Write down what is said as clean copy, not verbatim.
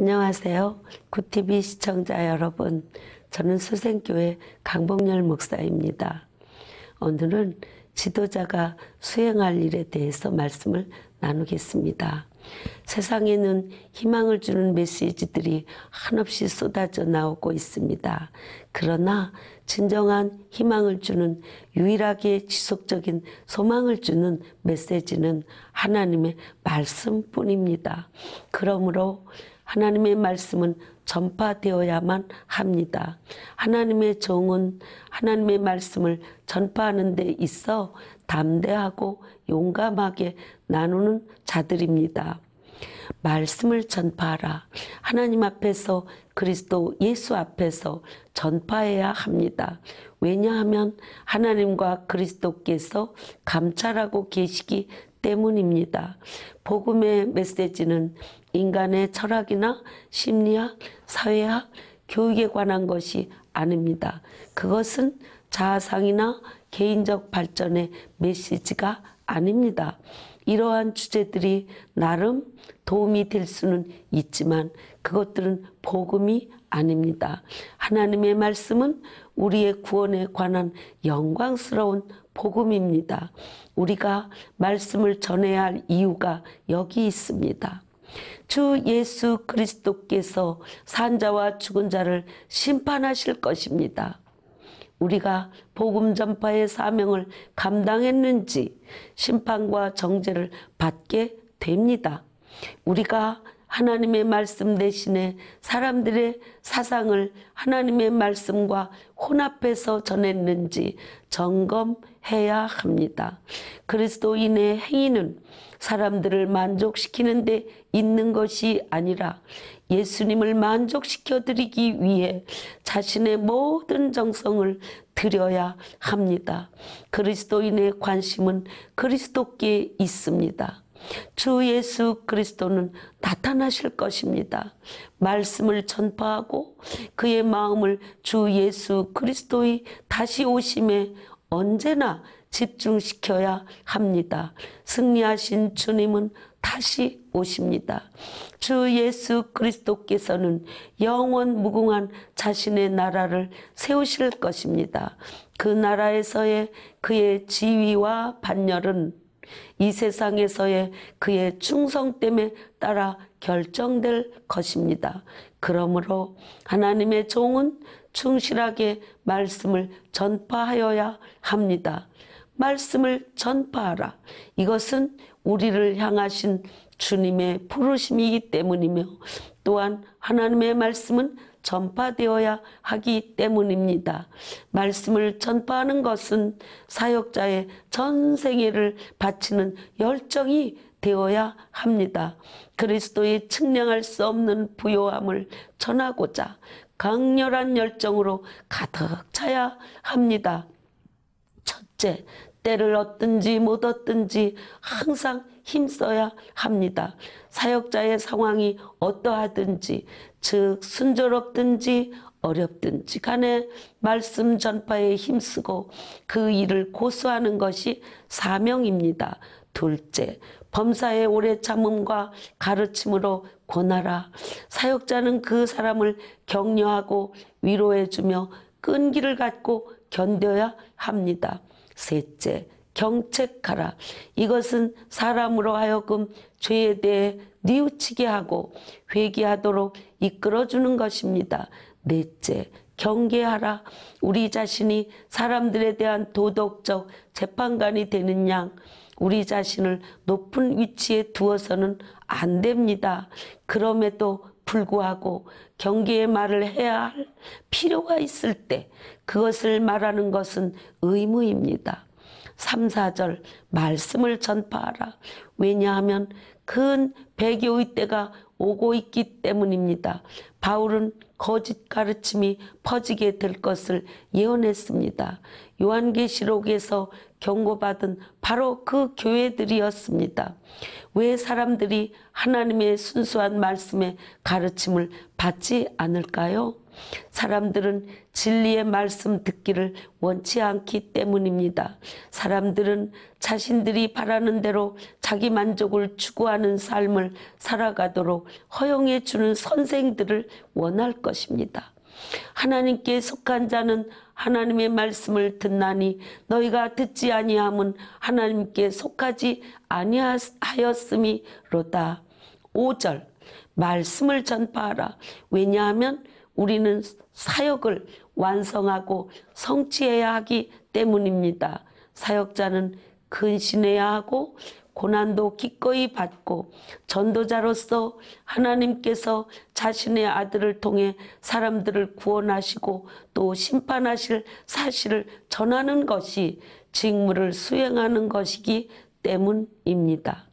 안녕하세요. 구TV 시청자 여러분, 저는 수생교회 강봉열 목사입니다. 오늘은 지도자가 수행할 일에 대해서 말씀을 나누겠습니다. 세상에는 희망을 주는 메시지들이 한없이 쏟아져 나오고 있습니다. 그러나 진정한 희망을 주는, 유일하게 지속적인 소망을 주는 메시지는 하나님의 말씀뿐입니다. 그러므로 하나님의 말씀은 전파되어야만 합니다. 하나님의 종은 하나님의 말씀을 전파하는 데 있어 담대하고 용감하게 나누는 자들입니다. 말씀을 전파하라. 하나님 앞에서, 그리스도 예수 앞에서 전파해야 합니다. 왜냐하면 하나님과 그리스도께서 감찰하고 계시기 때문입니다. 복음의 메시지는 인간의 철학이나 심리학, 사회학, 교육에 관한 것이 아닙니다. 그것은 자아상이나 개인적 발전의 메시지가 아닙니다. 이러한 주제들이 나름 도움이 될 수는 있지만 그것들은 복음이 아닙니다. 하나님의 말씀은 우리의 구원에 관한 영광스러운 복음입니다. 우리가 말씀을 전해야 할 이유가 여기 있습니다. 주 예수 그리스도께서 산 자와 죽은 자를 심판하실 것입니다. 우리가 복음 전파의 사명을 감당했는지 심판과 정죄를 받게 됩니다. 우리가 하나님의 말씀 대신에 사람들의 사상을 하나님의 말씀과 혼합해서 전했는지 점검해야 합니다. 그리스도인의 행위는 사람들을 만족시키는 데 있는 것이 아니라 예수님을 만족시켜 드리기 위해 자신의 모든 정성을 드려야 합니다. 그리스도인의 관심은 그리스도께 있습니다. 주 예수 그리스도는 나타나실 것입니다. 말씀을 전파하고 그의 마음을 주 예수 그리스도의 다시 오심에 언제나 집중시켜야 합니다. 승리하신 주님은 다시 오십니다. 주 예수 그리스도께서는 영원 무궁한 자신의 나라를 세우실 것입니다. 그 나라에서의 그의 지위와 반열은 이 세상에서의 그의 충성됨에 따라 결정될 것입니다. 그러므로 하나님의 종은 충실하게 말씀을 전파하여야 합니다. 말씀을 전파하라. 이것은 우리를 향하신 주님의 부르심이기 때문이며 또한 하나님의 말씀은 전파되어야 하기 때문입니다. 말씀을 전파하는 것은 사역자의 전 생애를 바치는 열정이 되어야 합니다. 그리스도의 측량할 수 없는 부요함을 전하고자 강렬한 열정으로 가득 차야 합니다. 첫째, 때를 얻든지 못 얻든지 항상 힘써야 합니다. 사역자의 상황이 어떠하든지, 즉 순조롭든지 어렵든지 간에 말씀 전파에 힘쓰고 그 일을 고수하는 것이 사명입니다. 둘째, 범사의 오래 참음과 가르침으로 권하라. 사역자는 그 사람을 격려하고 위로해주며 끈기를 갖고 견뎌야 합니다. 셋째, 경책하라. 이것은 사람으로 하여금 죄에 대해 뉘우치게 하고 회개하도록 이끌어주는 것입니다. 넷째, 경계하라. 우리 자신이 사람들에 대한 도덕적 재판관이 되는 양 우리 자신을 높은 위치에 두어서는 안 됩니다. 그럼에도 불구하고 경계의 말을 해야 할 필요가 있을 때 그것을 말하는 것은 의무입니다. 3, 4절 말씀을 전파하라. 왜냐하면 근 배교의 때가 오고 있기 때문입니다. 바울은 거짓 가르침이 퍼지게 될 것을 예언했습니다. 요한계시록에서 경고받은 바로 그 교회들이었습니다. 왜 사람들이 하나님의 순수한 말씀의 가르침을 받지 않을까요? 사람들은 진리의 말씀 듣기를 원치 않기 때문입니다. 사람들은 자신들이 바라는 대로 자기 만족을 추구하는 삶을 살아가도록 허용해 주는 선생들을 원할 것입니다. 하나님께 속한 자는 하나님의 말씀을 듣나니 너희가 듣지 아니함은 하나님께 속하지 아니하였음이로다. 5절 말씀을 전파하라. 왜냐하면 우리는 사역을 완성하고 성취해야 하기 때문입니다. 사역자는 근신해야 하고 고난도 기꺼이 받고 전도자로서 하나님께서 자신의 아들을 통해 사람들을 구원하시고 또 심판하실 사실을 전하는 것이 직무를 수행하는 것이기 때문입니다.